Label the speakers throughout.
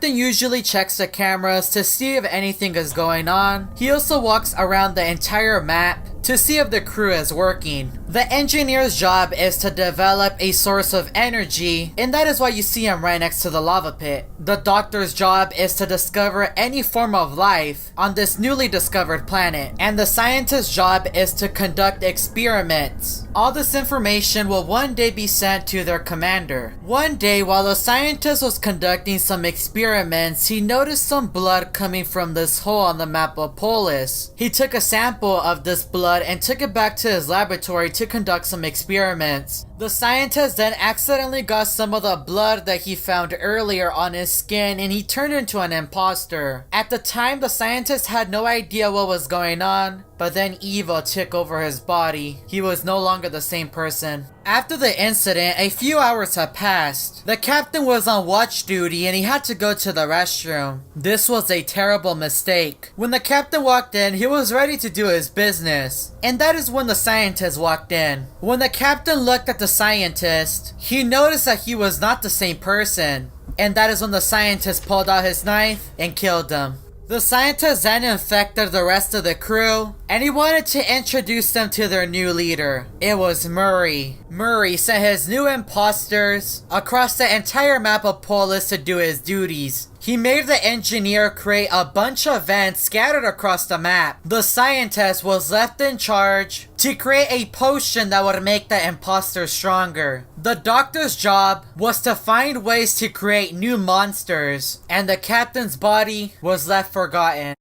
Speaker 1: captain usually checks the cameras to see if anything is going on. He also walks around the entire map to see if the crew is working. The engineer's job is to develop a source of energy, and that is why you see him right next to the lava pit. The doctor's job is to discover any form of life on this newly discovered planet, and the scientist's job is to conduct experiments. All this information will one day be sent to their commander. One day, while the scientist was conducting some experiments, he noticed some blood coming from this hole on the map of Polis. He took a sample of this blood and took it back to his laboratory to conduct some experiments. The scientist then accidentally got some of the blood that he found earlier on his skin, and he turned into an imposter. At the time, the scientist had no idea what was going on, but then evil took over his body. He was no longer the same person. After the incident, a few hours had passed. The captain was on watch duty and he had to go to the restroom. This was a terrible mistake. When the captain walked in, he was ready to do his business. And that is when the scientist walked in. When the captain looked at the scientist, he noticed that he was not the same person. And that is when the scientist pulled out his knife and killed him. The scientist then infected the rest of the crew, and he wanted to introduce them to their new leader. It was Murray. Murray sent his new imposters across the entire map of Polis to do his duties. He made the engineer create a bunch of vents scattered across the map. The scientist was left in charge to create a potion that would make the imposter stronger. The doctor's job was to find ways to create new monsters, and the captain's body was left forgotten.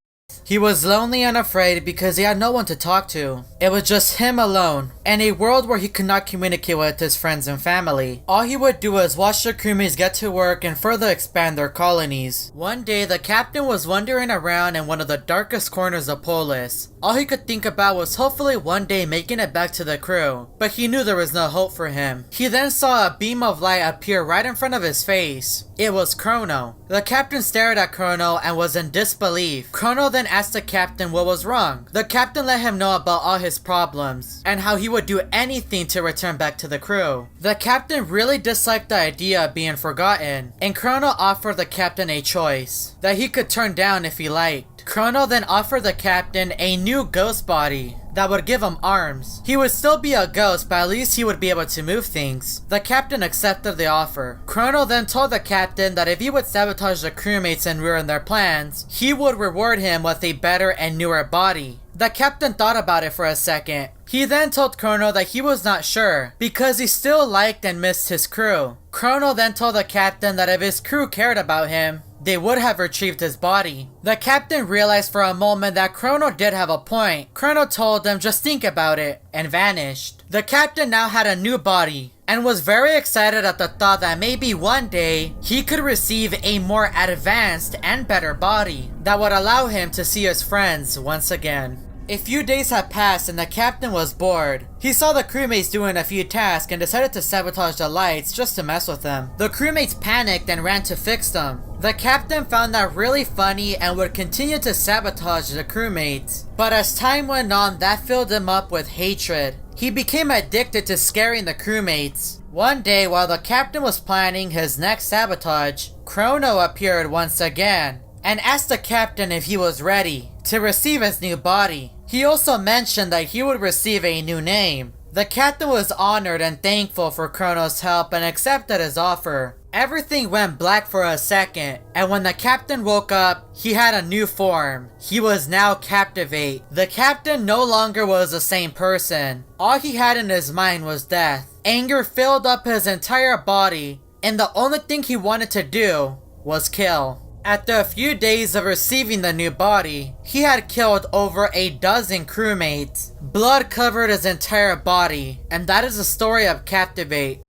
Speaker 1: He was lonely and afraid because he had no one to talk to. It was just him alone, in a world where he could not communicate with his friends and family. All he would do was watch the crewmates get to work and further expand their colonies. One day, the captain was wandering around in one of the darkest corners of Polis. All he could think about was hopefully one day making it back to the crew, but he knew there was no hope for him. He then saw a beam of light appear right in front of his face. It was Chrono. The captain stared at Chrono and was in disbelief. Chrono then asked the captain what was wrong. The captain let him know about all his problems and how he would do anything to return back to the crew. The captain really disliked the idea of being forgotten, and Chrono offered the captain a choice that he could turn down if he liked. Chrono then offered the captain a new ghost body that would give him arms. He would still be a ghost, but at least he would be able to move things. The captain accepted the offer. Chrono then told the captain that if he would sabotage the crewmates and ruin their plans, he would reward him with a better and newer body. The captain thought about it for a second. He then told Chrono that he was not sure, because he still liked and missed his crew. Chrono then told the captain that if his crew cared about him, they would have retrieved his body. The captain realized for a moment that Chrono did have a point. Chrono told them just think about it, and vanished. The captain now had a new body, and was very excited at the thought that maybe one day, he could receive a more advanced and better body that would allow him to see his friends once again. A few days had passed and the captain was bored. He saw the crewmates doing a few tasks and decided to sabotage the lights just to mess with them. The crewmates panicked and ran to fix them. The captain found that really funny and would continue to sabotage the crewmates. But as time went on, that filled him up with hatred. He became addicted to scaring the crewmates. One day, while the captain was planning his next sabotage, Chrono appeared once again and asked the captain if he was ready to receive his new body. He also mentioned that he would receive a new name. The captain was honored and thankful for Chrono's help and accepted his offer. Everything went black for a second, and when the captain woke up, he had a new form. He was now Captivate. The captain no longer was the same person. All he had in his mind was death. Anger filled up his entire body, and the only thing he wanted to do was kill. After a few days of receiving the new body, he had killed over a dozen crewmates. Blood covered his entire body, and that is the story of Captivate.